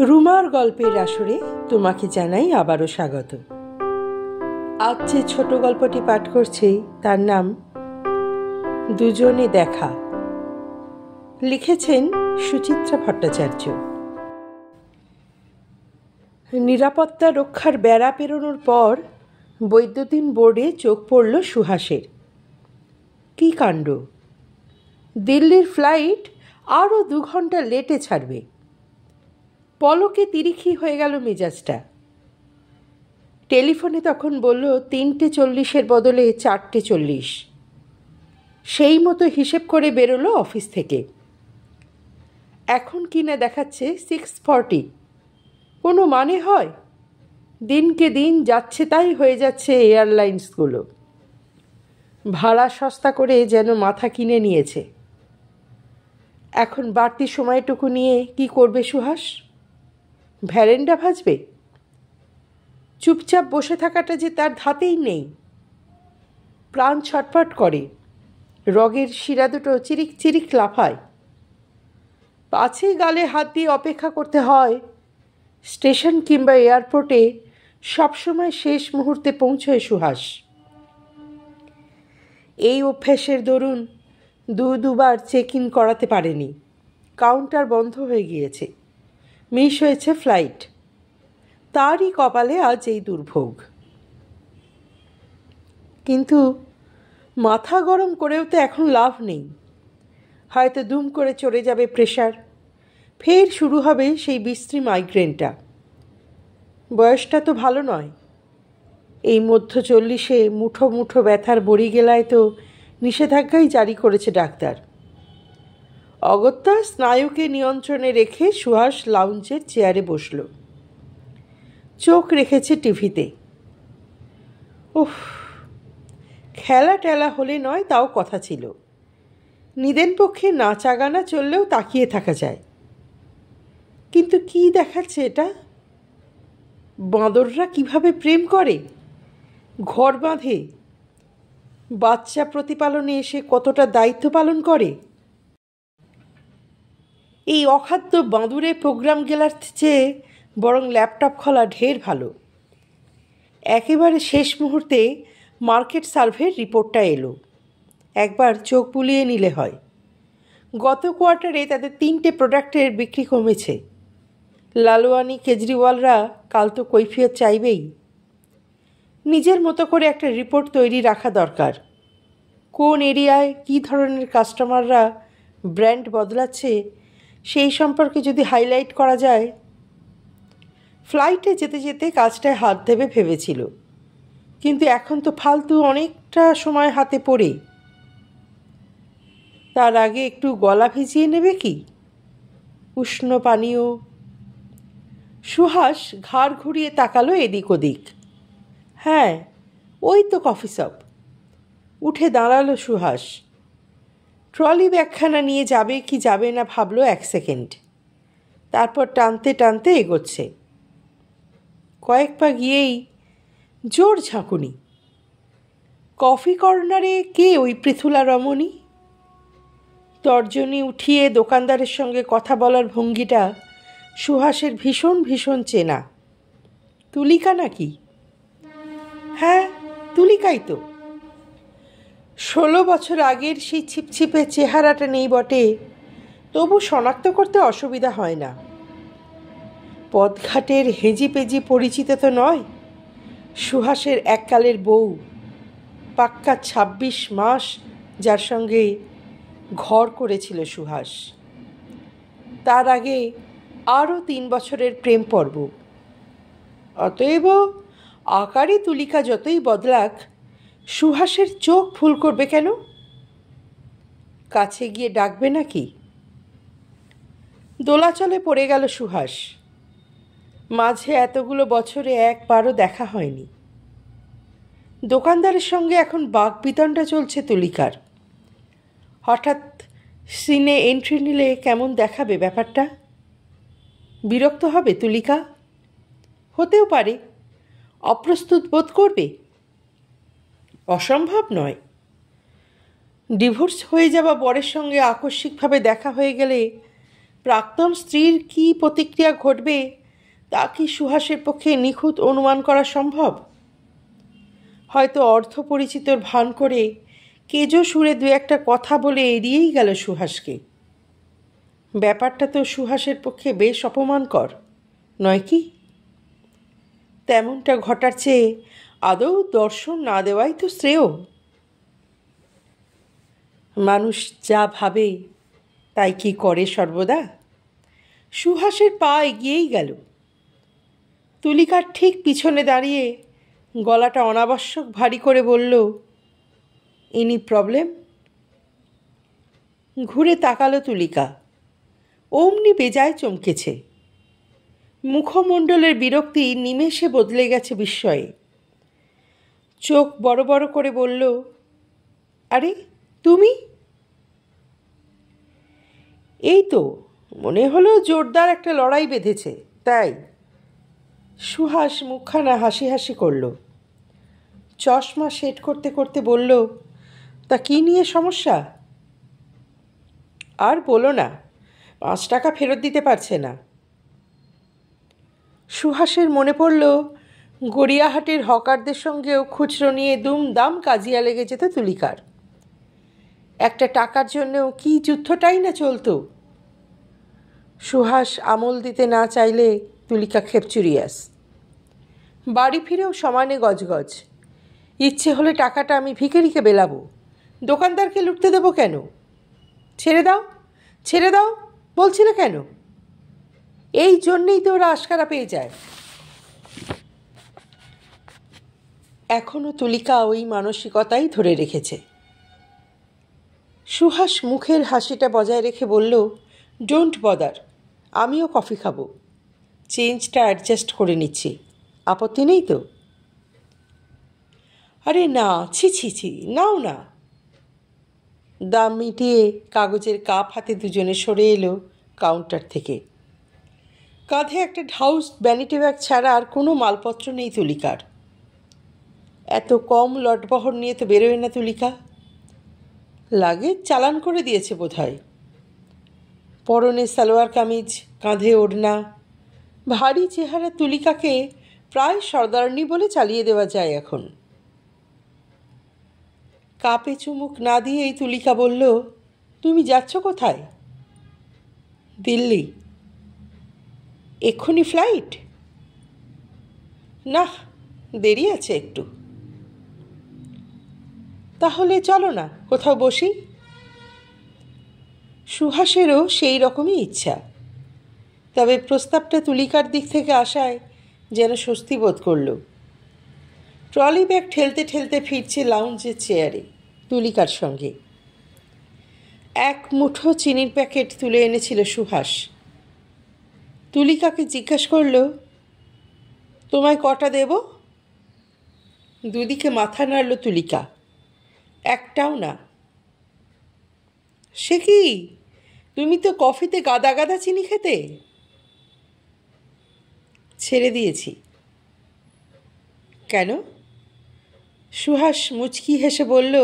রুমার গল্পের আসরে তোমাকে জানাই আবারও স্বাগত। আজ যে ছোট গল্পটি পাঠ করছি তার নাম দুজনে দেখা। লিখেছেন সুচিত্রা ভট্টাচার্য। নিরাপত্তা রক্ষার বেড়া পেরোনোর পর বৈদ্যুতিন বোর্ডে চোখ পড়ল সুহাসের। কী কাণ্ড! দিল্লির ফ্লাইট আরও 2 ঘন্টা লেটে ছাড়বে। পলকে তিরিক্ষি হয়ে গেল মেজাজটা। টেলিফোনে তখন বলল 3:40 বদলে 4:40। সেই মতো হিসেব করে বেরোলো অফিস থেকে। এখন কিনা দেখাচ্ছে 6:40। কোনো মানে হয়? দিনকে দিন যাচ্ছে তাই হয়ে যাচ্ছে এয়ারলাইন্সগুলো। ভাড়া সস্তা করে যেন মাথা কিনে নিয়েছে। এখন বাড়তি সময়টুকু নিয়ে কি করবে সুহাস? ভ্যারেন্ডা ভাজবে? চুপচাপ বসে থাকাটা যে তার ধাতেই নেই। প্রাণ ছটফট করে, রগের শিরা দুটো চিরিক চিরিক লাফায়। পাছে গালে হাত দিয়ে অপেক্ষা করতে হয়। স্টেশন কিংবা এয়ারপোর্টে সবসময় শেষ মুহূর্তে পৌঁছয় সুহাস। এই অভ্যাসের দরুন দুবার চেক ইন করাতে পারেনি। কাউন্টার বন্ধ হয়ে গিয়েছে। মিস হয়েছে ফ্লাইট। তারই কপালে আজ এই দুর্ভোগ। কিন্তু মাথা গরম করেও তো এখন লাভ নেই। হয়তো দুম করে চড়ে যাবে প্রেশার। ফের শুরু হবে সেই বিশ্রী মাইগ্রেনটা। বয়সটা তো ভালো নয়। এই মধ্য 40-এ মুঠো মুঠো ব্যথার বড়ি গেলায় তো নিষেধাজ্ঞাই জারি করেছে ডাক্তার। অগত্যা স্নায়ুকে নিয়ন্ত্রণে রেখে সুহাস লাউঞ্জের চেয়ারে বসল। চোখ রেখেছে টিভিতে। উফ, খেলা টেলা হলে নয় তাও কথা ছিল। নিদেন পক্ষে নাচা গানা চললেও তাকিয়ে থাকা যায়। কিন্তু কি দেখাচ্ছে এটা? বাঁদররা কিভাবে প্রেম করে, ঘর বাঁধে, বাচ্চা প্রতিপালনে এসে কতটা দায়িত্ব পালন করে। এই অখাদ্য বাঁদুরে প্রোগ্রাম গেলার চেয়ে বরং ল্যাপটপ খোলা ঢের ভালো। একেবারে শেষ মুহূর্তে মার্কেট সার্ভের রিপোর্টটা এলো। একবার চোখ বুলিয়ে নিলে হয়। গত কোয়ার্টারে তাদের 3টে প্রোডাক্টের বিক্রি কমেছে। লালওয়ানি কেজরিওয়ালরা কাল তো কৈফিয়ত চাইবেই। নিজের মতো করে একটা রিপোর্ট তৈরি রাখা দরকার। কোন এরিয়ায় কী ধরনের কাস্টমাররা ব্র্যান্ড বদলাচ্ছে সেই সম্পর্কে যদি হাইলাইট করা যায়। ফ্লাইটে যেতে যেতে কাজটায় হাত দেবে ভেবেছিল, কিন্তু এখন তো ফালতু অনেকটা সময় হাতে পড়ে। তার আগে একটু গলা ভিজিয়ে নেবে কি? উষ্ণ পানীয়। সুহাস ঘাড় ঘুরিয়ে তাকালো এদিক ওদিক। হ্যাঁ, ওই তো কফি শপ। উঠে দাঁড়ালো সুহাস। ট্রলি ব্যাগখানা নিয়ে যাবে কি যাবে না ভাবলো 1 সেকেন্ড। তারপর টানতে টানতে এগোচ্ছে। কয়েক পা গিয়েই জোর ঝাঁকুনি। কফি কর্নারে কে ওই পৃথুলা রমণী? তর্জনী উঠিয়ে দোকানদারের সঙ্গে কথা বলার ভঙ্গিটা সুহাসের ভীষণ ভীষণ চেনা। তুলিকা নাকি? হ্যাঁ, তুলিকাই তো। 16 বছর আগের সেই ছিপছিপে চেহারাটা নেই বটে, তবু শনাক্ত করতে অসুবিধা হয় না। পথঘাটের হেঁজি-পেজি পরিচিত তো নয়। সুহাসের এককালের বউ, পাক্কা 26 মাস যার সঙ্গে ঘর করেছিল সুহাস। তার আগে আরও 3 বছরের প্রেম পর্ব। অতএব আকারে তুলিকা যতই বদলাক, সুহাসের চোখ ভুল করবে কেন? কাছে গিয়ে ডাকবে নাকি? দোলাচলে পড়ে গেল সুহাস। মাঝে এতগুলো বছরে একবারও দেখা হয়নি। দোকানদারের সঙ্গে এখন বাকবিতণ্ডা চলছে তুলিকার। হঠাৎ সিনে এন্ট্রি নিলে কেমন দেখাবে ব্যাপারটা? বিরক্ত হবে তুলিকা? হতেও পারে। অপ্রস্তুত বোধ করবে? অসম্ভব নয়। ডিভোর্স হয়ে যাওয়া বরের সঙ্গে আকস্মিকভাবে দেখা হয়ে গেলে প্রাক্তন স্ত্রীর কী প্রতিক্রিয়া ঘটবে তা কি সুহাসের পক্ষে নিখুঁত অনুমান করা সম্ভব? হয়তো অর্ধপরিচিতর ভান করে কেজো সুরে দু একটা কথা বলে এড়িয়েই গেল সুহাসকে। ব্যাপারটা তো সুহাসের পক্ষে বেশ অপমানকর, নয় কি? তেমনটা ঘটার চেয়ে আদৌ দর্শন না দেওয়াই তো শ্রেয়। মানুষ যা ভাবে তাই কি করে সর্বদা? সুহাসের পা এগিয়েই গেল। তুলিকার ঠিক পিছনে দাঁড়িয়ে গলাটা অনাবশ্যক ভারী করে বলল, এনি প্রবলেম? ঘুরে তাকালো তুলিকা। অমনি বেজায় চমকেছে। মুখমণ্ডলের বিরক্তি নিমেষে বদলে গেছে বিস্ময়ে। চোখ বড় বড় করে বলল, আরে তুমি? এই তো মনে হলো জোরদার একটা লড়াই বেঁধেছে, তাই। সুহাস মুখখানা হাসি হাসি করল। চশমা সেট করতে করতে বলল, তা কী নিয়ে সমস্যা? আর বলো না, 5 টাকা ফেরত দিতে পারছে না। সুহাসের মনে পড়ল গড়িয়াহাটের হকারদের সঙ্গেও খুচরো নিয়ে দুমদাম কাজিয়া লেগে যেত তুলিকার। একটা টাকার জন্যও কী যুদ্ধটাই না চলতো। সুহাস আমল দিতে না চাইলে তুলিকা খেপচুরিয়াস। বাড়ি ফিরেও সমানে গজগজ। ইচ্ছে হলে টাকাটা আমি ভিখারিকে বেলাবো, দোকানদারকে লুটতে দেবো কেন? ছেড়ে দাও, ছেড়ে দাও বলছি না কেন? এই জন্যেই তো ওরা আশকারা পেয়ে যায়। এখনও তুলিকা ওই মানসিকতাই ধরে রেখেছে। সুহাস মুখের হাসিটা বজায় রেখে বলল, ডোন্ট বদার, আমিও কফি খাবো। চেঞ্জটা অ্যাডজাস্ট করে নিচ্ছি, আপত্তি নেই তো? আরে না, ছি ছি ছি, নাও না। দাম মিটিয়ে কাগজের কাপ হাতে দুজনে সরে এলো কাউন্টার থেকে। কাঁধে একটা ঢাউস ভ্যানিটি ব্যাগ ছাড়া আর কোনো মালপত্র নেই তুলিকার। এত কম লটবহর নিয়ে তো বেরোয় না তুলিকা। লাগেজ চালান করে দিয়েছে বোধহয়। পরনে সালোয়ার কামিজ, কাঁধে ওড়না, ভারী চেহারা তুলিকাকে প্রায় সর্দারনি বলে চালিয়ে দেওয়া যায় এখন। কাপে চুমুক না দিয়েই তুলিকা বলল, তুমি যাচ্ছ কোথায়? দিল্লি। এক্ষুনি ফ্লাইট? না, দেরি আছে একটু। তাহলে চলো না কোথাও বসি। সুহাসেরও সেই রকমই ইচ্ছা, তবে প্রস্তাবটা তুলিকার দিক থেকে আসায় যেন স্বস্তি বোধ করল। ট্রলি ব্যাগ ঠেলতে ঠেলতে ফিরছে লাউঞ্জের চেয়ারে তুলিকার সঙ্গে। এক মুঠো চিনির প্যাকেট তুলে এনেছিল সুহাস। তুলিকাকে জিজ্ঞাসা করল, তোমায় কটা দেব? দুদিকে মাথা নাড়ল তুলিকা। একটাও না। সে কি, তুমি তো কফিতে গাদা গাদা চিনি খেতে। ছেড়ে দিয়েছি। কেন? সুহাস মুচকি হেসে বলল,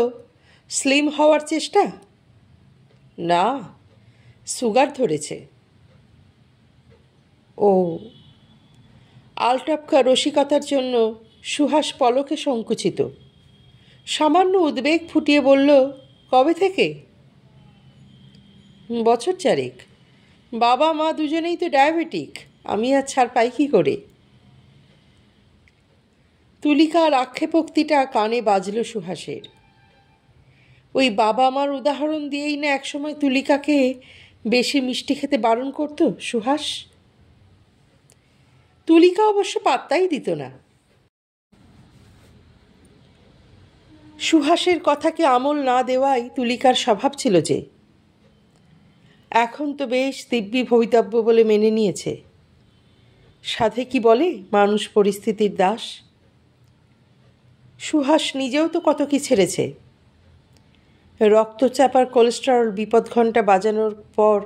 স্লিম হওয়ার চেষ্টা? না, সুগার ধরেছে। ও। আলটাপকা রসিকতার জন্য সুহাস পলকে সংকুচিত। সামান্য উদ্বেগ ফুটিয়ে বলল, কবে থেকে? বছর 4। বাবা মা দুজনেই তো ডায়াবেটিক, আমি আর ছাড় পাই কী করে? তুলিকার আক্ষেপোক্তিটা কানে বাজল সুহাসের। ওই বাবা মার উদাহরণ দিয়েই না একসময় তুলিকাকে বেশি মিষ্টি খেতে বারণ করত সুহাস। তুলিকা অবশ্য পাত্তাই দিত না। সুহাসের কথাকে আমল না দেওয়াই তুলিকার স্বভাব ছিল যে। এখন তো বেশ দিব্যি ভবিতব্য বলে মেনে নিয়েছে। সাধে কি বলে, মানুষ পরিস্থিতির দাস। সুহাস নিজেও তো কত কি ছেড়েছে। রক্তচাপ আর কোলেস্টেরল বিপদ ঘণ্টা বাজানোর পর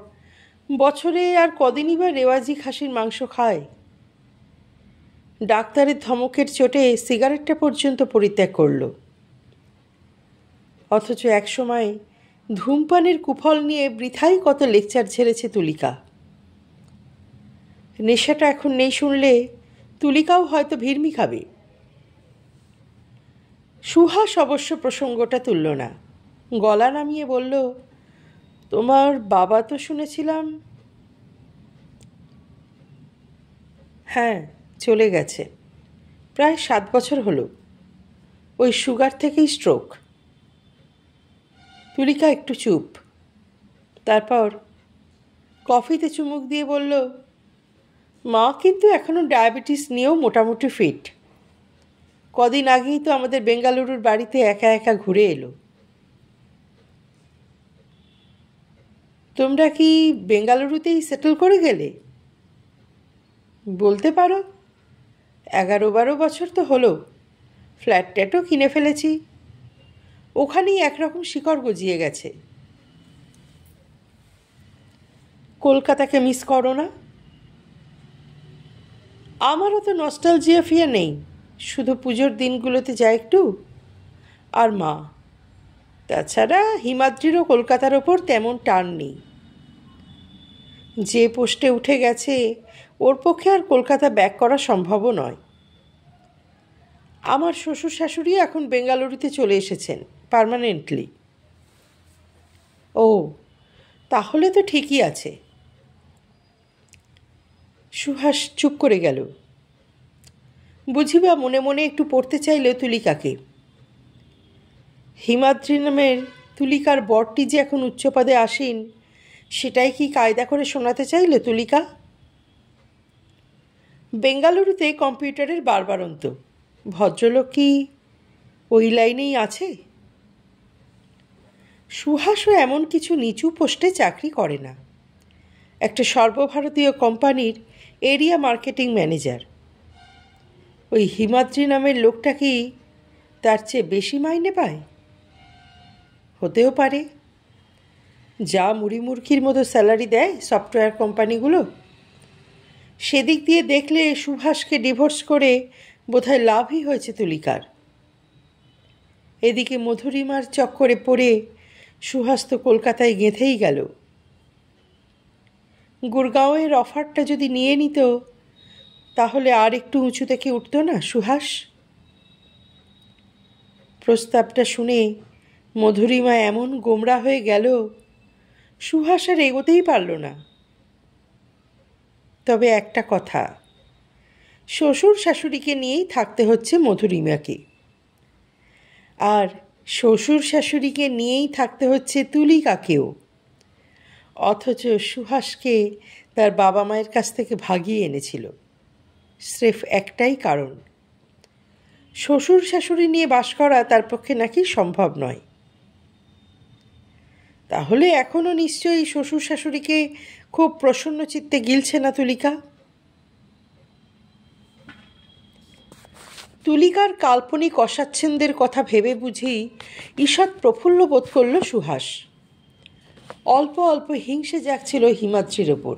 বছরে আর কদিনই বা রেওয়াজি খাসির মাংস খায়। ডাক্তারের ধমকের চোটে সিগারেটটা পর্যন্ত পরিত্যাগ করল। অথচ একসময় ধূমপানের কুফল নিয়ে বৃথাই কত লেকচার ঝেড়েছে তুলিকা। নেশাটা এখন নেই শুনলে তুলিকাও হয়তো ভিড়মি খাবে। সুহাস অবশ্য প্রসঙ্গটা তুলল না, গলা নামিয়ে বলল, তোমার বাবা তো শুনেছিলাম। হ্যাঁ, চলে গেছে, প্রায় 7 বছর হলো। ওই সুগার থেকেই স্ট্রোক। তুলিকা একটু চুপ, তারপর কফিতে চুমুক দিয়ে বলল, মা কিন্তু এখনও ডায়াবেটিস নিয়েও মোটামুটি ফিট। কদিন আগেই তো আমাদের বেঙ্গালুরুর বাড়িতে একা একা ঘুরে এলো। তোমরা কি বেঙ্গালুরুতেই সেটেল করে গেলে? বলতে পারো, 11-12 বছর তো হলো। ফ্ল্যাট ট্যাটও কিনে ফেলেছি। ওখানেই একরকম শিকড় গজিয়ে গেছে। কলকাতাকে মিস করো না? আমারও তো নস্টালজিয়া ফিয়া নেই, শুধু পুজোর দিনগুলোতে যায় একটু। আর মা, তাছাড়া হিমাদ্রিরও কলকাতার ওপর তেমন টান নেই। যে পোস্টে উঠে গেছে ওর পক্ষে আর কলকাতা ব্যাক করা সম্ভবও নয়। আমার শ্বশুর শাশুড়ি এখন বেঙ্গালুরুতে চলে এসেছেন পার্মানেন্টলি। ও, তাহলে তো ঠিকই আছে। সুহাস চুপ করে গেল। বুঝিবা মনে মনে একটু পড়তে চাইল তুলিকাকে। হিমাদ্রি নামের তুলিকার বরটি যে এখন উচ্চপদে আসীন, সেটাই কি কায়দা করে শোনাতে চাইল তুলিকা? বেঙ্গালুরুতে কম্পিউটারের বারবারন্ত। ভদ্রলোক কি ওই লাইনেই আছে? সুহাসও এমন কিছু নিচু পোস্টে চাকরি করে না। একটা সর্বভারতীয় কোম্পানির এরিয়া মার্কেটিং ম্যানেজার। ওই হিমাদ্রি নামের লোকটা কি তার চেয়ে বেশি মাইনে পায়? হতেও পারে। যা মুড়িমুড়কির মতো স্যালারি দেয় সফটওয়্যার কোম্পানিগুলো, সেদিক দিয়ে দেখলে সুভাষকে ডিভোর্স করে বোধহয় লাভই হয়েছে তুলিকার। এদিকে মধুরিমার চক্করে পড়ে সুহাস তো কলকাতায় গেঁথেই গেল। গুরগাঁওয়ের অফারটা যদি নিয়ে নিত, তাহলে আর একটু উঁচু থেকে উঠত না সুহাস? প্রস্তাবটা শুনে মধুরিমা এমন গোমরা হয়ে গেল, সুহাস আর এগোতেই পারল না। তবে একটা কথা, শ্বশুর শাশুড়িকে নিয়েই থাকতে হচ্ছে মধুরিমাকে, আর শ্বশুর শাশুড়িকে নিয়েই থাকতে হচ্ছে তুলিকাকেও। অথচ সুহাসকে তার বাবা মায়ের কাছ থেকে ভাগিয়ে এনেছিল স্রেফ একটাই কারণ, শ্বশুর শাশুড়ি নিয়ে বাস করা তার পক্ষে নাকি সম্ভব নয়। তাহলে এখনও নিশ্চয়ই শ্বশুর শাশুড়িকে খুব প্রসন্ন চিত্তে গিলছে না তুলিকা? তুলিকার কাল্পনিক অস্বাচ্ছন্দ্যের কথা ভেবে বুঝি ঈষৎ প্রফুল্ল বোধ করল সুহাস। অল্প অল্প হিংসে জাগছিল হিমাদ্রির ওপর,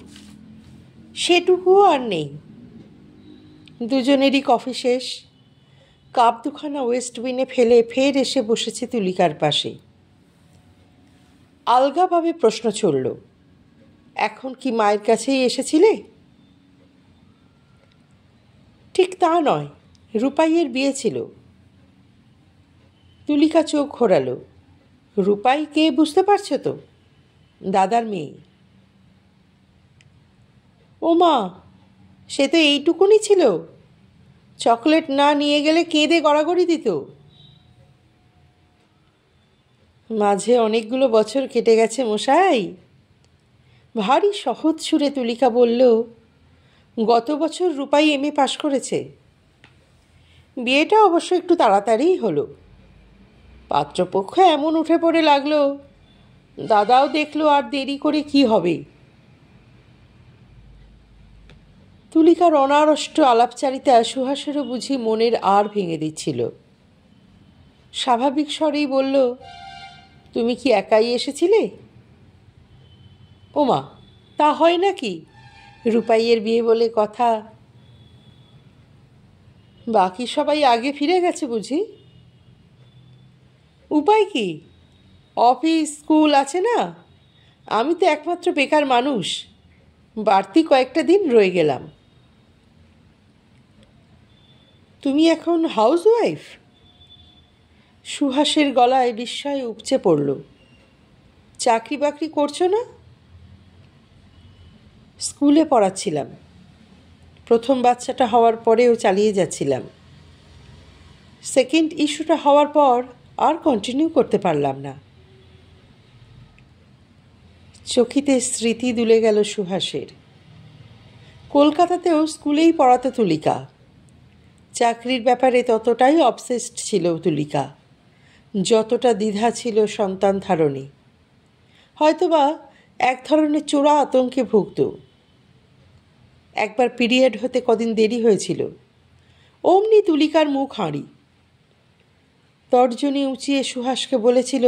সেটুকুও আর নেই। দুজনেরই কফি শেষ। কাপ দুখানা ওয়েস্টবিনে ফেলে ফের এসে বসেছে তুলিকার পাশে। আলগাভাবে প্রশ্ন ছড়ল, এখন কি মায়ের কাছেই এসেছিলে? ঠিক তা নয়, রূপাইয়ের বিয়ে ছিল। তুলিকা চোখ ঘোরালো। রূপাই কে বুঝতে পারছো তো? দাদার মেয়ে। ও মা, সে তো এইটুকুনি ছিল, চকলেট না নিয়ে গেলে কেঁদে গড়াগড়ি দিত। মাঝে অনেকগুলো বছর কেটে গেছে মশাই। ভারী সহজ সুরে তুলিকা বলল, গত বছর রূপাই এমএ পাশ করেছে। বিয়েটা অবশ্য একটু তাড়াতাড়িই হলো। পাত্রপক্ষ এমন উঠে পড়ে লাগলো, দাদাও দেখলো আর দেরি করে কি হবে। তুলিকার অনাড়ষ্ট আলাপচারিতা সুহাসেরও বুঝি মনের আর ভেঙে দিচ্ছিল। স্বাভাবিক স্বরেই বলল, তুমি কি একাই এসেছিলে? ওমা, তা হয় নাকি? রূপাইয়ের বিয়ে বলে কথা। বাকি সবাই আগে ফিরে গেছে বুঝি? উপায় কি, অফিস স্কুল আছে না? আমি তো একমাত্র বেকার মানুষ। বাড়তি কয়েকটা দিন রয়ে গেলাম। তুমি এখন হাউসওয়াইফ? সুহাসের গলায় বিস্ময় উপচে পড়ল। চাকরি বাকরি করছো না? স্কুলে পড়াচ্ছিলাম, প্রথম বাচ্চাটা হওয়ার পরেও চালিয়ে যাচ্ছিলাম। সেকেন্ড ইস্যুটা হওয়ার পর আর কন্টিনিউ করতে পারলাম না। চকিতে স্মৃতি দুলে গেল সুহাসের। কলকাতাতেও স্কুলেই পড়াতো তুলিকা। চাকরির ব্যাপারে ততটাই অবসেসড ছিল তুলিকা যতটা দ্বিধা ছিল সন্তান ধারণে। হয়তোবা এক ধরনের চোরা আতঙ্কে ভুগত। একবার পিরিয়ড হতে কদিন দেরি হয়েছিল, অমনি তুলিকার মুখ হাঁড়ি। তর্জনী উঁচিয়ে সুহাসকে বলেছিল,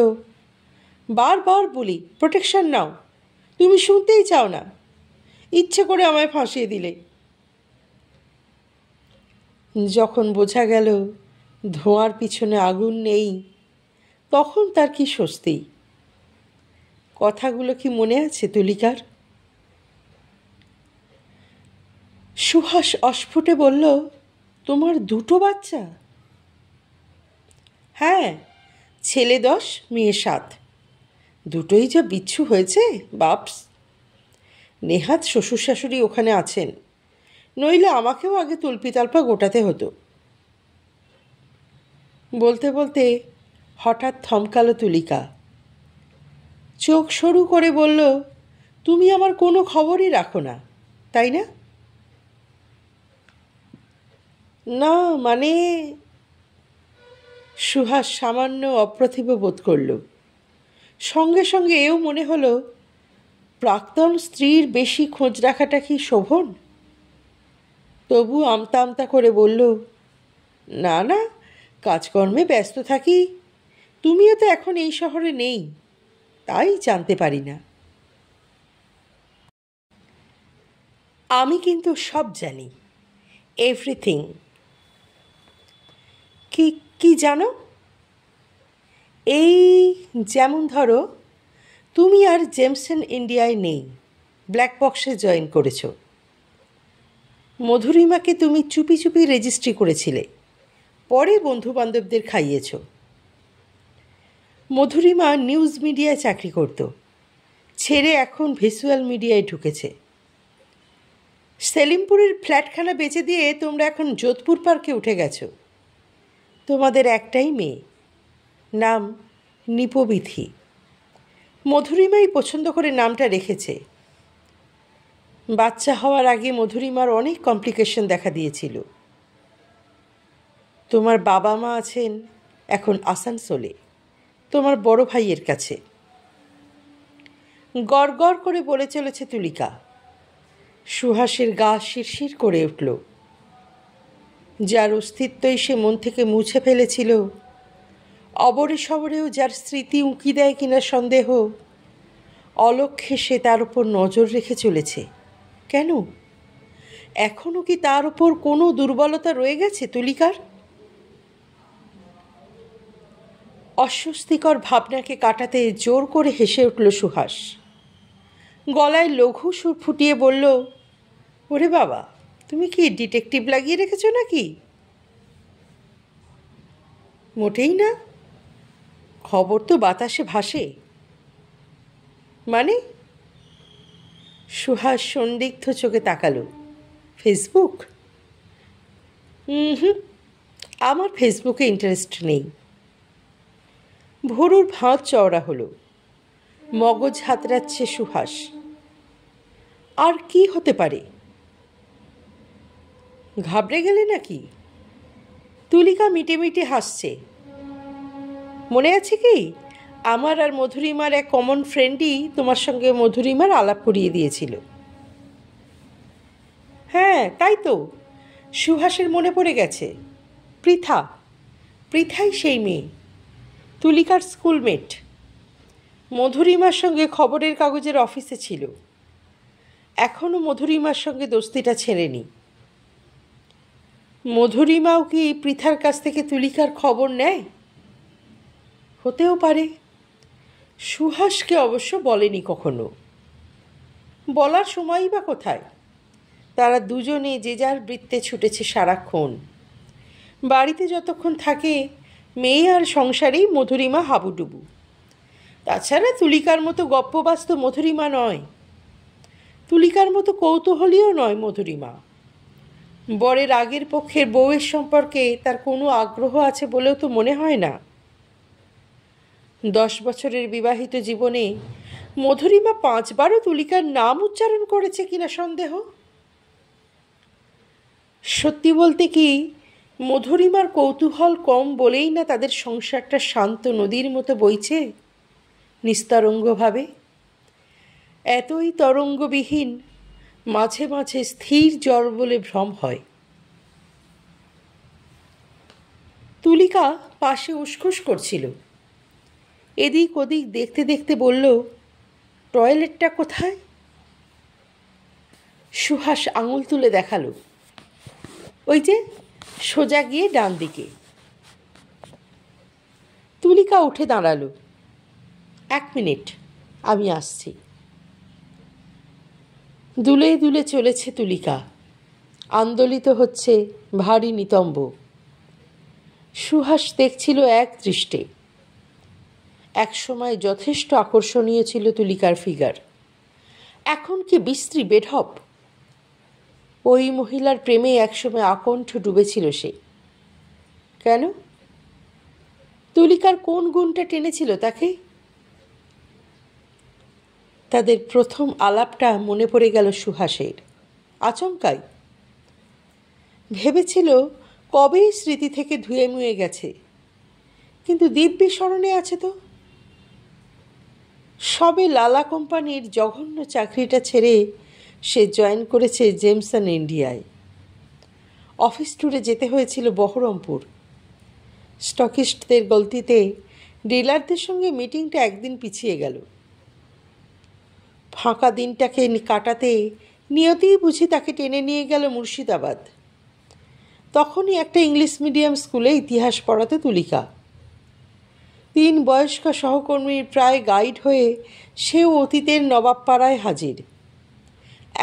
বারবার বলি প্রোটেকশন নাও, তুমি শুনতেই চাও না, ইচ্ছে করে আমায় ফাঁসিয়ে দিলে। যখন বোঝা গেল ধোঁয়ার পিছনে আগুন নেই, তখন তার কি স্বস্তি। কথাগুলো কি মনে আছে তুলিকার? সুহাস অস্ফুটে বলল, তোমার দুটো বাচ্চা? হ্যাঁ, ছেলে 10, মেয়ে 7। দুটোই যা বিচ্ছু হয়েছে বাপস। নেহাত শ্বশুর শাশুড়ি ওখানে আছেন, নইলে আমাকেও আগে তুলপিতালপা গোটাতে হতো। বলতে বলতে হঠাৎ থমকালো তুলিকা। চোখ সরু করে বলল, তুমি আমার কোনো খবরই রাখো না, তাই না? না মানে। সুহাস সামান্য অপ্রতিভ বোধ করল। সঙ্গে সঙ্গে এও মনে হলো, প্রাক্তন স্ত্রীর বেশি খোঁজ রাখাটা কি শোভন? তবু আমতা আমতা করে বলল, না না, কাজকর্মে ব্যস্ত থাকি, তুমিও তো এখন এই শহরে নেই, তাই জানতে পারি না। আমি কিন্তু সব জানি, এভরিথিং। কি কি জানো? এই যেমন ধরো, তুমি আর জেমসন ইন্ডিয়ায় নেই, ব্ল্যাক বক্সে জয়েন করেছ। মধুরিমাকে তুমি চুপি চুপি রেজিস্ট্রি করেছিলে, পরে বন্ধুবান্ধবদের খাইয়েছ। মধুরিমা নিউজ মিডিয়ায় চাকরি করত, ছেড়ে এখন ভিজুয়াল মিডিয়ায় ঢুকেছে। সেলিমপুরের ফ্ল্যাটখানা বেচে দিয়ে তোমরা এখন যোধপুর পার্কে উঠে গেছো। তোমাদের একটাই মেয়ে, নাম নিপবিথি। মধুরিমাই পছন্দ করে নামটা রেখেছে। বাচ্চা হওয়ার আগে মধুরিমার অনেক কমপ্লিকেশন দেখা দিয়েছিল। তোমার বাবা মা আছেন এখন আসানসোলে, তোমার বড় ভাইয়ের কাছে। গড় গড় করে বলে চলেছে তুলিকা। সুহাসের গা শিরশির করে উঠল। যার অস্তিত্বই সে মন থেকে মুছে ফেলেছিল, অবরে সবরেও যার স্মৃতি উঁকি দেয় কিনা সন্দেহ, অলক্ষ্যে সে তার উপর নজর রেখে চলেছে। কেন? এখনও কি তার উপর কোনো দুর্বলতা রয়ে গেছে তুলিকার? অস্বস্তিকর ভাবনাকে কাটাতে জোর করে হেসে উঠল সুহাস। গলায় লঘু সুর ফুটিয়ে বলল, ওরে বাবা, তুমি কি ডিটেকটিভ লাগিয়ে রেখেছো নাকি? মোটেই না, খবর তো বাতাসে ভাসে। মানে? সুহাস সন্দিগ্ধ চোখে তাকালো। ফেসবুক? হুম, আমার ফেসবুকে ইন্টারেস্ট নেই। ভোরুর ভাঁজ চওড়া হলো, মগজ হাতড়াচ্ছে সুহাস। আর কি হতে পারে? ঘাবড়ে গেলে নাকি? তুলিকা মিটে মিটে হাসছে। মনে আছে কি, আমার আর মধুরিমার এক কমন ফ্রেন্ডই তোমার সঙ্গে মধুরিমার আলাপ করিয়ে দিয়েছিল। হ্যাঁ তাই তো, সুহাসের মনে পড়ে গেছে। পৃথা, পৃথাই সেই মেয়ে, তুলিকার স্কুলমেট। মধুরিমার সঙ্গে খবরের কাগজের অফিসে ছিল। এখনও মধুরিমার সঙ্গে দোস্তিটা ছেড়েনি। মধুরিমাও কি পৃথার কাছ থেকে তুলিকার খবর নেয়? হতেও পারে, সুহাসকে অবশ্য বলেনি কখনো। বলার সময়ই বা কোথায়? তারা দুজনে যে যার বৃত্তে ছুটেছে সারাক্ষণ। বাড়িতে যতক্ষণ থাকে মেয়ে আর সংসারেই মধুরিমা হাবুডুবু। তাছাড়া তুলিকার মতো গপ্পবাস্ত মধুরিমা নয়, তুলিকার মতো কৌতূহলীও নয় মধুরিমা। বরের আগের পক্ষের বউয়ের সম্পর্কে তার কোনো আগ্রহ আছে বলেও তো মনে হয় না। 10 বছরের বিবাহিত জীবনে মধুরিমা 5 বারও তুলিকার নাম উচ্চারণ করেছে কিনা সন্দেহ। সত্যি বলতে কি, মধুরিমার কৌতূহল কম বলেই না তাদের সংসারটা শান্ত নদীর মতো বইছে নিস্তরঙ্গভাবে। এতই তরঙ্গবিহীন, মাঝে মাঝে স্থির জল বলে ভ্রম হয়। তুলিকা পাশে উসখুস করছিল, এদিক ওদিক দেখতে দেখতে বলল, টয়লেটটা কোথায়? সুহাস আঙুল তুলে দেখালো, ওই যে সোজা গিয়ে ডান দিকে। তুলিকা উঠে দাঁড়ালো, 1 মিনিট, আমি আসছি। দুলে দুলে চলেছে তুলিকা, আন্দোলিত হচ্ছে ভারী নিতম্ব। সুহাস দেখছিল এক দৃষ্টে। একসময় যথেষ্ট আকর্ষণীয় ছিল তুলিকার ফিগার, এখন কি বিশ্রী বেঢপ। ওই মহিলার প্রেমে একসময় আকণ্ঠ ডুবেছিল সে। কেন? তুলিকার কোন গুণটা টেনেছিল তাকে? তাদের প্রথম আলাপটা মনে পড়ে গেল সুহাসের, আচমকাই। ভেবেছিল কবেই স্মৃতি থেকে ধুয়ে মুয়ে গেছে, কিন্তু দিব্যি স্মরণে আছে তো। সবে লালা কোম্পানির জঘন্য চাকরিটা ছেড়ে সে জয়েন করেছে জেমসন ইন্ডিয়ায়। অফিস ট্যুরে যেতে হয়েছিল বহরমপুর। স্টকিস্টদের গলতিতে ডিলারদের সঙ্গে মিটিংটা একদিন পিছিয়ে গেল। ফাঁকা দিনটাকে কাটাতে নিয়তিই বুঝি তাকে টেনে নিয়ে গেল মুর্শিদাবাদ। তখনই একটা ইংলিশ মিডিয়াম স্কুলে ইতিহাস পড়াতে তুলিকা। 3 বয়স্ক সহকর্মীর প্রায় গাইড হয়ে সেও অতীতের নবাবপাড়ায় হাজির।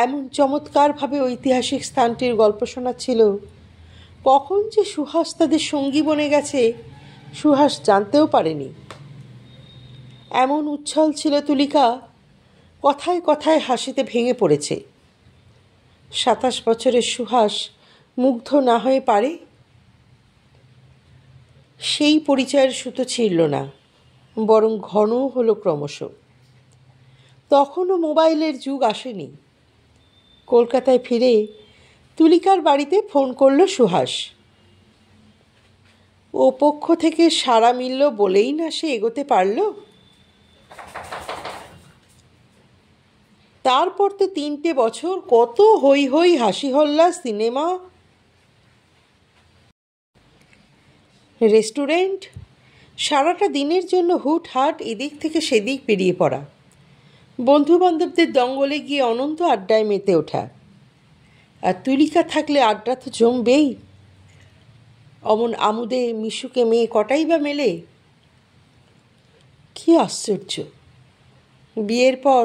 এমন চমৎকারভাবে ঐতিহাসিক স্থানটির গল্প শোনাচ্ছিল, কখন যে সুহাস তাদের সঙ্গী বনে গেছে সুহাস জানতেও পারেনি। এমন উচ্ছল ছিল তুলিকা, কথায় কথায় হাসিতে ভেঙে পড়েছে। 27 বছরের সুহাস মুগ্ধ না হয়ে পারে? সেই পরিচয়ের সুতো ছিঁড়ল না, বরং ঘনও হলো ক্রমশ। তখনও মোবাইলের যুগ আসেনি। কলকাতায় ফিরে তুলিকার বাড়িতে ফোন করল সুহাস। ও পক্ষ থেকে সাড়া মিলল বলেই না সে এগোতে পারল। তারপর তো 3টে বছর কত হই হই হাসি হল্লা, সিনেমা, রেস্টুরেন্ট, সারাটা দিনের জন্য হুটহাট এদিক থেকে সেদিক বেরিয়ে পড়া, বন্ধুবান্ধবদের দঙ্গলে গিয়ে অনন্ত আড্ডায় মেতে ওঠা। আর তুলিকা থাকলে আড্ডা তো জমবেই। অমন আমুদে মিশুকে মেয়ে কটাই বা মেলে। কি আশ্চর্য! বিয়ের পর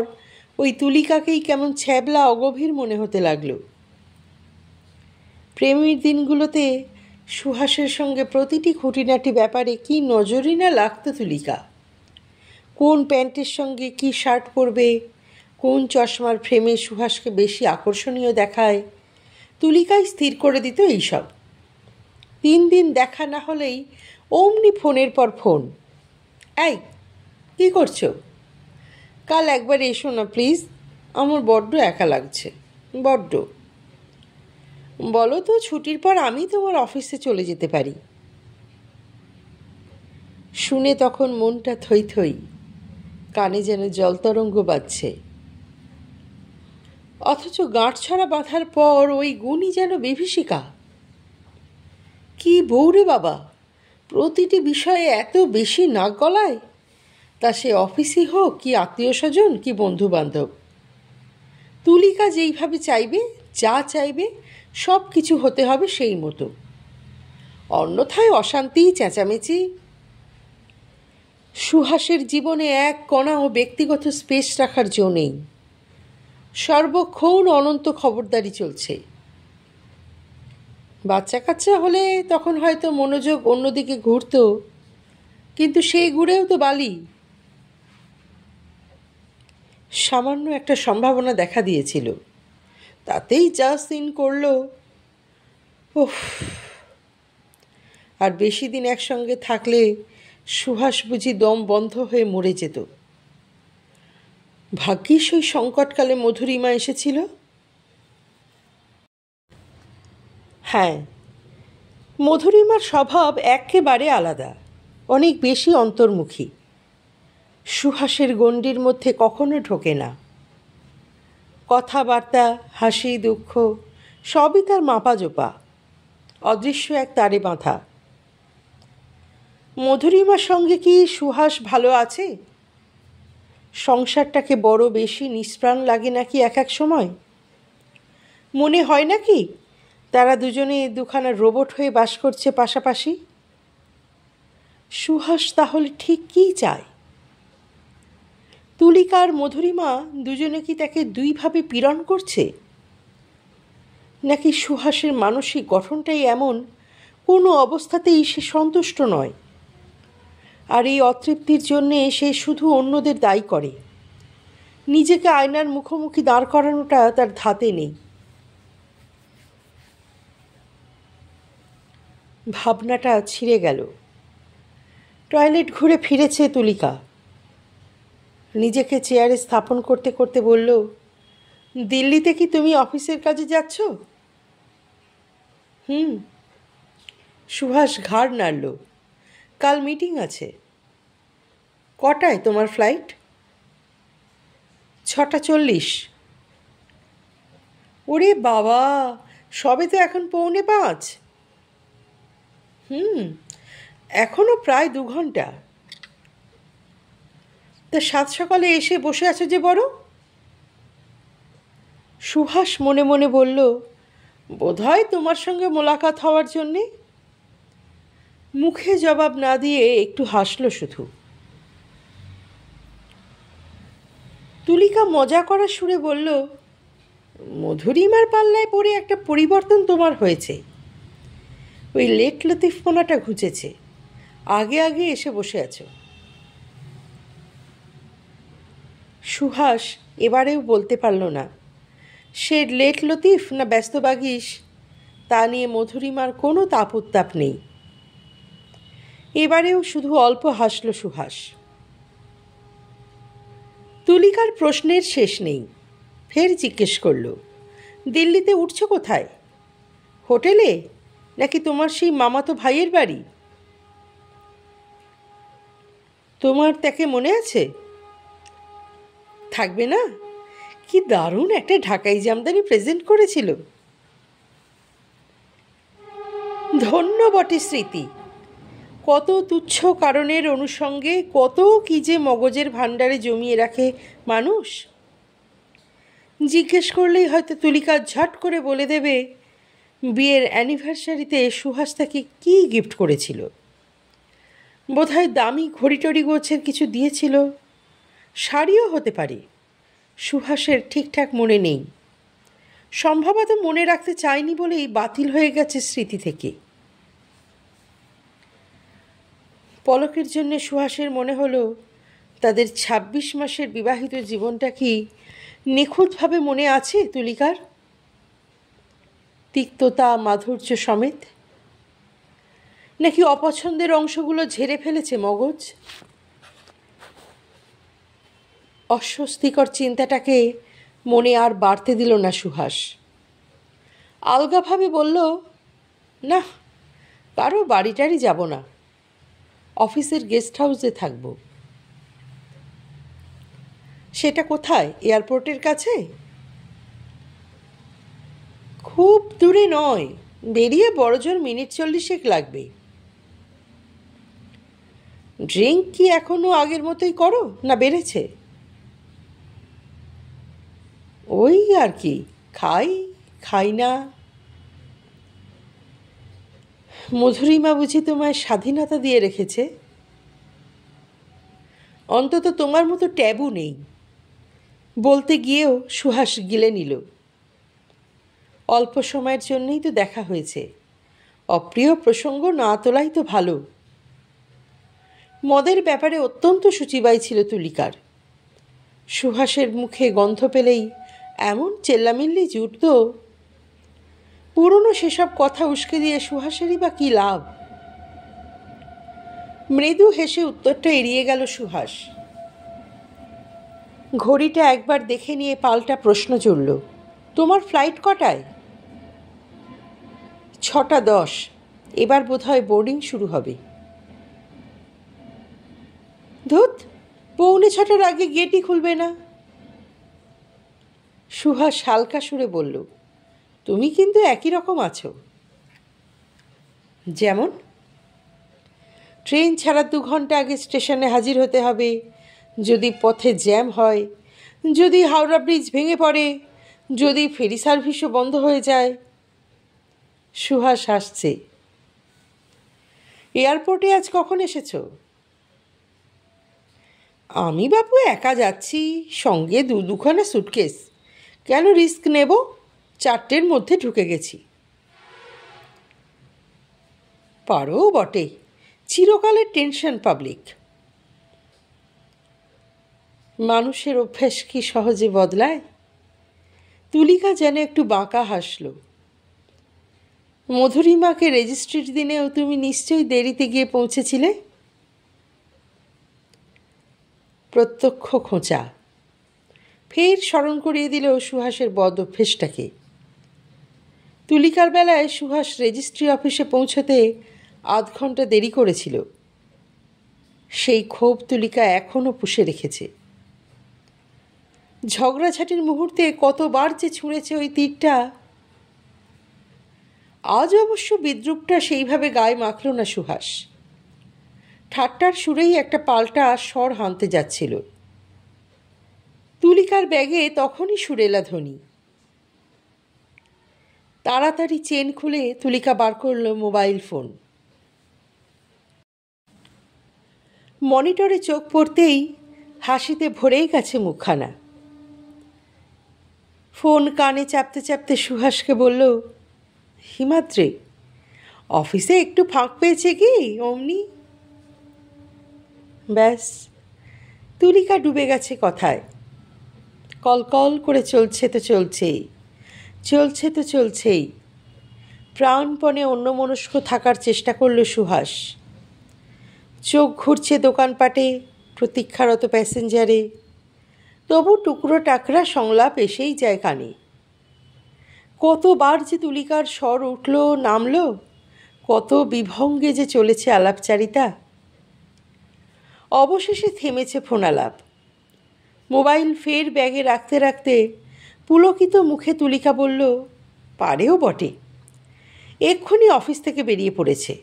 ওই তুলিকাকেই কেমন ছ্যাবলা অগভীর মনে হতে লাগলো। প্রেমের দিনগুলোতে সুহাসের সঙ্গে প্রতিটি খুঁটিনাটি ব্যাপারে কি নজরই না লাগতো তুলিকা। কোন প্যান্টের সঙ্গে কি শার্ট পরবে, কোন চশমার ফ্রেমে সুহাসকে বেশি আকর্ষণীয় দেখায়, তুলিকাই স্থির করে দিত এইসব। 3 দিন দেখা না হলেই অমনি ফোনের পর ফোন। এই, কী করছো? কাল একবার এসো না প্লিজ, আমার বড্ড একা লাগছে, বড্ড। বলো তো ছুটির পর আমি তোমার অফিসে চলে যেতে পারি। শুনে তখন মনটা থই থই, কানে যেন জলতরঙ্গ বাজছে। অথচ গাঁটছড়া বাঁধার পর ওই গুণই যেন বিভীষিকা। কি বউরে বাবা, প্রতিটি বিষয়ে এত বেশি নাক গলায়, তা সে অফিসই হোক কি আত্মীয় স্বজন কি বন্ধুবান্ধব। তুলিকা যেইভাবে চাইবে, যা চাইবে সব কিছু হতে হবে সেই মতো, অন্যথায় অশান্তি, চেঁচামেচি। সুহাসের জীবনে এক কণাও ব্যক্তিগত স্পেস রাখার জো নেই। সর্বক্ষণ অনন্ত খবরদারি চলছে। বাচ্চা কাচ্চা হলে তখন হয়তো মনোযোগ অন্যদিকে ঘুরত, কিন্তু সেই ঘুরেও তো বালি। সামান্য একটা সম্ভাবনা দেখা দিয়েছিল, তাতেই যা সিন করলো। উফ! আর বেশি দিন একসঙ্গে থাকলে সুহাস বুঝি দম বন্ধ হয়ে মরে যেত। ভাগ্যিস ওই সংকটকালে মধুরিমা এসেছিল। হ্যাঁ, মধুরিমার স্বভাব একেবারে আলাদা, অনেক বেশি অন্তর্মুখী। সুহাসের গণ্ডির মধ্যে কখনো ঢোকে না। কথাবার্তা, হাসি, দুঃখ সবই তার মাপাজোপা, অদৃশ্য এক তারে বাঁধা। মধুরিমার সঙ্গে কি সুহাস ভালো আছে? সংসারটাকে বড় বেশি নিষ্প্রাণ লাগে নাকি এক এক সময়? মনে হয় নাকি তারা দুজনে দুখানা রোবট হয়ে বাস করছে পাশাপাশি? সুহাস তাহলে ঠিক কী চায়? তুলিকা আর মধুরিমা দুজনে কি তাকে দুইভাবে পীড়ন করছে? নাকি সুহাসের মানসিক গঠনটাই এমন, কোনো অবস্থাতেই সে সন্তুষ্ট নয়, আর এই অতৃপ্তির জন্যে সে শুধু অন্যদের দায়ী করে, নিজেকে আয়নার মুখোমুখি দাঁড় করানোটা তার ধাতে নেই। ভাবনাটা ছিঁড়ে গেল। টয়লেট ঘুরে ফিরেছে তুলিকা। নিজেকে চেয়ারে স্থাপন করতে করতে বলল, দিল্লিতে কি তুমি অফিসের কাজে যাচ্ছ? সুহাস ঘাড় নাড়ল। কাল মিটিং আছে। কটায় তোমার ফ্লাইট? 6:40। ওরে বাবা, সবে তো এখন 4:45। এখনও প্রায় 2 ঘন্টা। তা সাত সকালে এসে বসে আছো যে বড়? সুহাস মনে মনে বলল, বোধহয় তোমার সঙ্গে মোলাকাত হওয়ার জন্যে। মুখে জবাব না দিয়ে একটু হাসল শুধু। তুলিকা মজা করার সুরে বলল, মধুরিমার পাল্লায় পড়ে একটা পরিবর্তন তোমার হয়েছে। ওই লেট লতিফপনাটা ঘুচেছে, আগে আগে এসে বসে আছো। সুহাস এবারেও বলতে পারল না সে লেট লতিফ না ব্যস্ত বাগিস, তা নিয়ে মধুরিমার কোনো তাপ উত্তাপ নেই। এবারেও শুধু অল্প হাসল সুহাস। তুলিকার প্রশ্নের শেষ নেই। ফের জিজ্ঞেস করল, দিল্লিতে উঠছ কোথায়? হোটেলে, নাকি তোমার সেই মামাতো ভাইয়ের বাড়ি? তোমার তাকে মনে আছে? থাকবে না? কি দারুণ একটা ঢাকাই জামদানি প্রেজেন্ট করেছিল। ধন্য বটে স্মৃতি। কত তুচ্ছ কারণের অনুষঙ্গে কত কি যে মগজের ভাণ্ডারে জমিয়ে রাখে মানুষ। জিজ্ঞেস করলেই হয়তো তুলিকা ঝট করে বলে দেবে বিয়ের অ্যানিভার্সারিতে সুহাস তাকে কী গিফট করেছিল। বোধহয় দামি ঘড়িটড়ি গোছের কিছু দিয়েছিল, শাড়িও হতে পারে। সুহাসের ঠিকঠাক মনে নেই। সম্ভবত মনে রাখতে চায়নি বলেই বাতিল হয়ে গেছে স্মৃতি থেকে। পলকের জন্য সুহাসের মনে হলো তাদের 26 মাসের বিবাহিত জীবনটা কি নিখুঁতভাবে মনে আছে তুলিকার, তিক্ততা মাধুর্য সমেত, নাকি অপছন্দের অংশগুলো ঝেড়ে ফেলেছে মগজ। অস্বস্তিকর চিন্তাটাকে মনে আর বাড়তে দিল না সুহাস। আলগাভাবে বলল, না, কারো বাড়িটারই যাব না, অফিসের গেস্ট হাউসে থাকব। সেটা কোথায়? এয়ারপোর্টের কাছে? খুব দূরে নয়, বেরিয়ে বড়জোর মিনিট 40 লাগবে। ড্রিঙ্ক কি এখনো আগের মতোই করো, না বেড়েছে? ওই আর কি, খাই না। মধুরিমা বুঝি তোমায় স্বাধীনতা দিয়ে রেখেছে? অন্তত তোমার মতো ট্যাবু নেই। বলতে গিয়েও সুহাস গিলে নিল। অল্প সময়ের জন্যই তো দেখা হয়েছে, অপ্রিয় প্রসঙ্গ না তোলাই তো ভালো। মদের ব্যাপারে অত্যন্ত শুচিবাই ছিল তুলিকার। সুহাসের মুখে গন্ধ পেলেই এমন চেল্লামিল্লি জুটত। পুরনো সেসব কথা উস্কে দিয়ে সুহাসেরই বা কী লাভ? মৃদু হেসে উত্তরটা এড়িয়ে গেল সুহাস। ঘড়িটা একবার দেখে নিয়ে পাল্টা প্রশ্ন চলল, তোমার ফ্লাইট কটায়? 6:10। এবার বোধহয় বোর্ডিং শুরু হবে। ধুত, 6:45 আগে গেটই খুলবে না। সুহাস হালকা সুরে বলল, তুমি কিন্তু একই রকম আছো। যেমন? ট্রেন ছাড়া 2 ঘন্টা আগে স্টেশনে হাজির হতে হবে, যদি পথে জ্যাম হয়, যদি হাওড়া ব্রিজ ভেঙে পড়ে, যদি ফেরি সার্ভিসও বন্ধ হয়ে যায়। সুহাস হাসছে। এয়ারপোর্টে আজ কখন এসেছো? আমি বাপু একা যাচ্ছি, সঙ্গে দুখানা সুটকেস। কেন রিস্ক নেব? 4টের মধ্যে ঢুকে গেছি। পারো বটে, চিরকালের টেনশন পাবলিক। মানুষের অভ্যাস কি সহজে বদলায়? তুলিকা যেন একটু বাঁকা হাসল। মধুরিমাকে রেজিস্ট্রির দিনেও তুমি নিশ্চয়ই দেরিতে গিয়ে পৌঁছেছিলে? প্রত্যক্ষ খোঁচা। ফের স্মরণ করিয়ে দিল সুহাসের বদ অভ্যেসটাকে। তুলিকার বেলায় সুহাস রেজিস্ট্রি অফিসে পৌঁছতে 8 ঘন্টা দেরি করেছিল। সেই ক্ষোভ তুলিকা এখনও পুষে রেখেছে। ঝগড়াঝাটির মুহূর্তে কতবার যে ছুঁড়েছে ওই তীরটা। আজ অবশ্য বিদ্রুপটা সেইভাবে গায়ে মাখল না সুহাস। ঠাট্টার সুরেই একটা পাল্টা স্বর হানতে যাচ্ছিল। তুলিকার ব্যাগে তখনই সুরেলা ধ্বনি। তাড়াতাড়ি চেন খুলে তুলিকা বার করল মোবাইল ফোন। মনিটরে চোখ পড়তেই হাসিতে ভরেই গেছে মুখখানা। ফোন কানে চাপতে চাপতে সুহাসকে বলল, হিমাদ্রি, অফিসে একটু ফাঁক পেয়েছে কি অমনি? ব্যাস, তুলিকা ডুবে গেছে কথায়। কলকল করে চলছে তো চলছেই, চলছে তো চলছেই। প্রাণপণে অন্যমনস্ক থাকার চেষ্টা করল সুহাস। চোখ ঘুরছে দোকানপাটে, প্রতীক্ষারত প্যাসেঞ্জারে, তবু টুকরো টাকরা সংলাপ এসেই যায় কানে। কতবার যে তুলিকার স্বর উঠল নামল, কত বিভঙ্গে যে চলেছে আলাপচারিতা। অবশেষে থেমেছে ফোনালাপ। মোবাইল ফের ব্যাগে রাখতে রাখতে পুলকিত মুখে তুলিকা বলল, পারেও বটে, এক্ষুনি অফিস থেকে বেরিয়ে পড়েছে।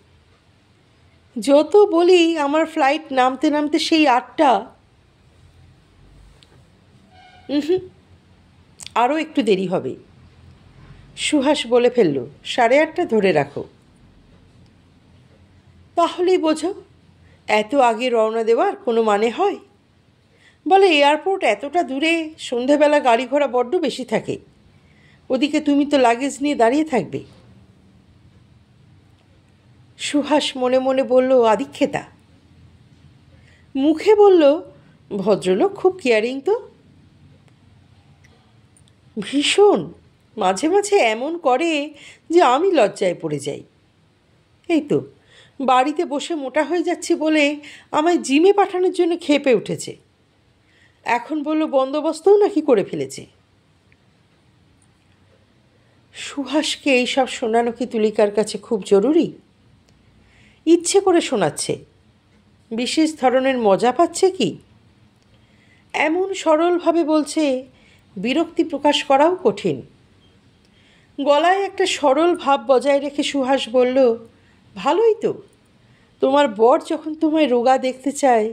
যত বলি আমার ফ্লাইট নামতে নামতে সেই 8টা। আরও একটু দেরি হবে। সুহাস বলে ফেলল, 8:30 ধরে রাখো। তাহলেই বোঝো, এত আগে রওনা দেওয়ার কোনো মানে হয়? বলে এয়ারপোর্ট এতটা দূরে, সন্ধেবেলা গাড়ি ঘোড়া বড্ড বেশি থাকে, ওদিকে তুমি তো লাগেজ নিয়ে দাঁড়িয়ে থাকবে। সুহাস মনে মনে বলল, আদিক্ষেতা। মুখে বলল, ভদ্রলোক খুব কেয়ারিং তো। ভীষণ। মাঝে মাঝে এমন করে যে আমি লজ্জায় পড়ে যাই। এই তো বাড়িতে বসে মোটা হয়ে যাচ্ছি বলে আমায় জিমে পাঠানোর জন্য খেপে উঠেছে। এখন বলল বন্দোবস্তও নাকি করে ফেলেছে। সুহাসকে এইসব শোনানো কি তুলিকার কাছে খুব জরুরি? ইচ্ছে করে শোনাচ্ছে, বিশেষ ধরনের মজা পাচ্ছে কি? এমন সরলভাবে বলছে, বিরক্তি প্রকাশ করাও কঠিন। গলায় একটা সরল ভাব বজায় রেখে সুহাস বলল, ভালোই তো, তোমার বর যখন তোমায় রোগা দেখতে চায়।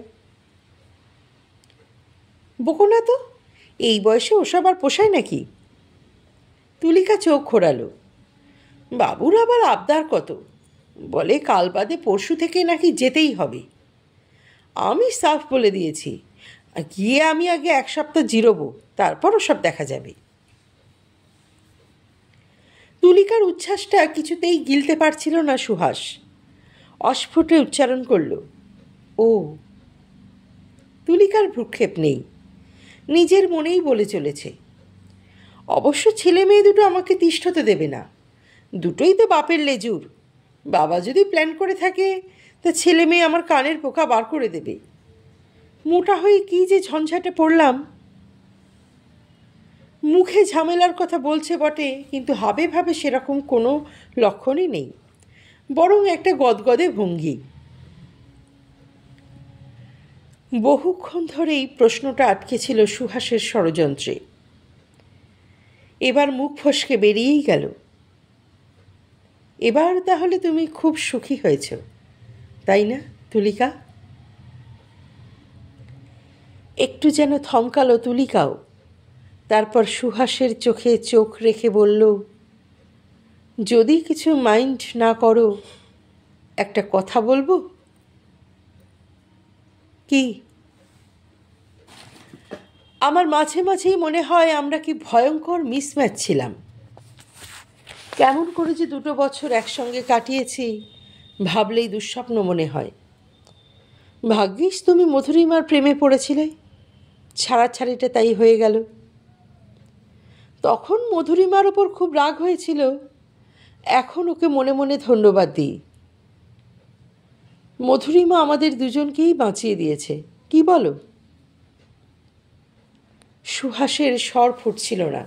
বকো না তো, এই বয়সে ওসব আর পোষায় নাকি? তুলিকা চোখ ঘোরালো। বাবুর আবার আবদার কত, বলে কাল বাদে পরশু থেকে নাকি যেতেই হবে। আমি সাফ বলে দিয়েছি, গিয়ে আমি আগে 1 সপ্তাহ জিরোবো, তারপর ওসব দেখা যাবে। তুলিকার উচ্ছ্বাসটা কিছুতেই গিলতে পারছিল না সুহাস। অস্ফুটে উচ্চারণ করল, ও। তুলিকার ভ্রুক্ষেপ নেই, নিজের মনেই বলে চলেছে, অবশ্য ছেলে মেয়ে দুটো আমাকে তিষ্ঠতে দেবে না, দুটোই তো বাপের লেজুর। বাবা যদি প্ল্যান করে থাকে তা ছেলে মেয়ে আমার কানের পোকা বার করে দেবে। মোটা হয়ে কী যে ঝঞ্ঝাটে পড়লাম। মুখে ঝামেলার কথা বলছে বটে, কিন্তু হাবে ভাবে সেরকম কোনো লক্ষণই নেই, বরং একটা গদগদে ভঙ্গি। বহুক্ষণ ধরেই প্রশ্নটা আটকে ছিল সুহাসের ষড়যন্ত্রে। এবার মুখ ফসকে বেরিয়েই গেল, এবার তাহলে তুমি খুব সুখী হয়েছ, তাই না তুলিকা? একটু যেন থমকালো তুলিকাও, তারপর সুহাসের চোখে চোখ রেখে বলল, যদি কিছু মাইন্ড না করো একটা কথা বলবো? কি? আমার মাঝে মাঝেই মনে হয় আমরা কি ভয়ঙ্কর মিসম্যাচ ছিলাম। কেমন করে যে 2 বছর একসঙ্গে কাটিয়েছি ভাবলেই দুঃস্বপ্ন মনে হয়। ভাগ্যিস তুমি মধুরিমার প্রেমে পড়েছিলে, ছাড়াছাড়িটা তাই হয়ে গেল। তখন মধুরিমার ওপর খুব রাগ হয়েছিল, এখন ওকে মনে মনে ধন্যবাদ দিই। মধুরিমা আমাদের দুজনকেই বাঁচিয়ে দিয়েছে, কি বলো? সুহাসের স্বর ফুটছিল না,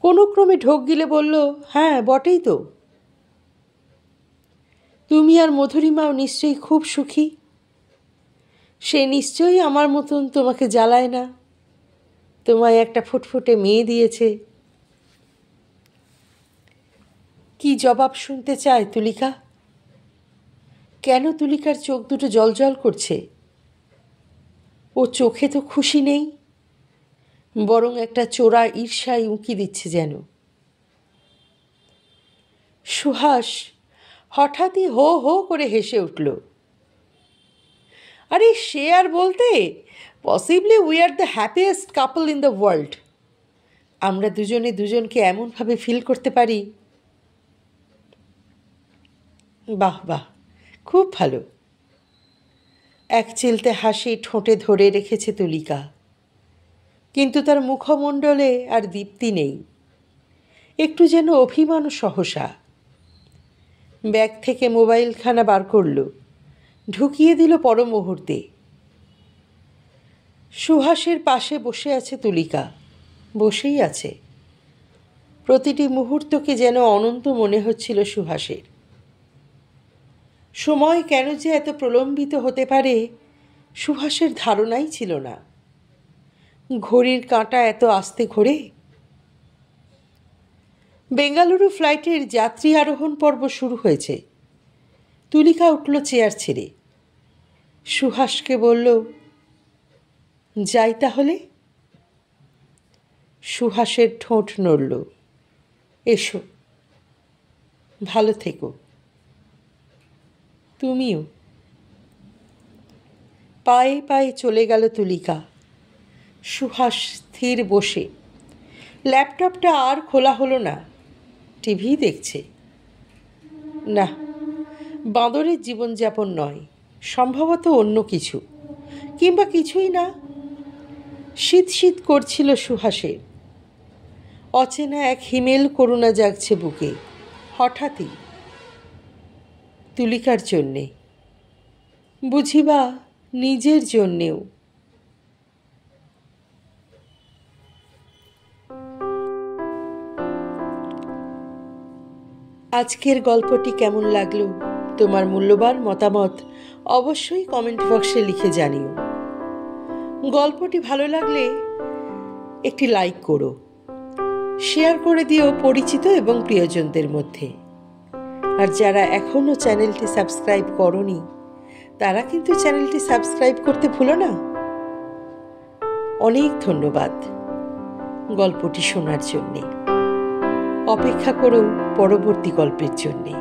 কোনো ক্রমে ঢোক গিলে বলল, হ্যাঁ বটেই তো। তুমি আর মধুরিমাও নিশ্চয়ই খুব সুখী। সে নিশ্চয়ই আমার মতন তোমাকে জ্বালায় না, তোমায় একটা ফুটফুটে মেয়ে দিয়েছে। কি জবাব শুনতে চায় তুলিকা? কেন তুলিকার চোখ দুটো জলজল করছে? ও চোখে তো খুশি নেই, বরং একটা চোরা ঈর্ষায় উঁকি দিচ্ছে যেন। সুহাস হঠাৎই হো হো করে হেসে উঠল। আরে সে আর বলতে, possibly we are the happiest couple in the world. আমরা দুজনে দুজনকে এমনভাবে ফিল করতে পারি। বাহ বাহ, খুব ভালো। এক চিলতে হাসি ঠোঁটে ধরে রেখেছে তুলিকা, কিন্তু তার মুখমণ্ডলে আর দীপ্তি নেই, একটু যেন অভিমানও সহসা। ব্যাগ থেকে মোবাইলখানা বার করল, ঢুকিয়ে দিল পর মুহূর্তে। সুহাসের পাশে বসে আছে তুলিকা, বসেই আছে। প্রতিটি মুহূর্তকে যেন অনন্ত মনে হচ্ছিল সুহাসের। সময় কেন যে এত প্রলম্বিত হতে পারে সুহাসের ধারণাই ছিল না। ঘড়ির কাঁটা এত আস্তে ঘোরে। বেঙ্গালুরু ফ্লাইটের যাত্রী আরোহণ পর্ব শুরু হয়েছে। তুলিকা উঠল চেয়ার ছেড়ে, সুহাসকে বলল, যাই তাহলে? সুহাসের ঠোঁট নড়ল। এসো, ভালো থেকো। তুমিও। পায়ে পায়ে চলে গেল তুলিকা। সুহাস স্থির বসে। ল্যাপটপটা আর খোলা হলো না, টিভি দেখছে। না, বাঁদরের জীবনযাপন নয়, সম্ভবত অন্য কিছু, কিংবা কিছুই না। শীত শীত করছিল সুহাসের। অচেনা এক হিমেল করুণা জাগছে বুকে হঠাৎই। তুলিকার জন্যে, বুঝিবা নিজের জন্যেও। আজকের গল্পটি কেমন লাগলো, তোমার মূল্যবান মতামত অবশ্যই কমেন্ট বক্সে লিখে জানিও। গল্পটি ভালো লাগলে একটি লাইক করো, শেয়ার করে দিও পরিচিত এবং প্রিয়জনদের মধ্যে। আর যারা এখনও চ্যানেলটি সাবস্ক্রাইব করনি তারা কিন্তু চ্যানেলটি সাবস্ক্রাইব করতে ভুলো না। অনেক ধন্যবাদ গল্পটি শোনার জন্যে। অপেক্ষা করো পরবর্তী গল্পের জন্যে।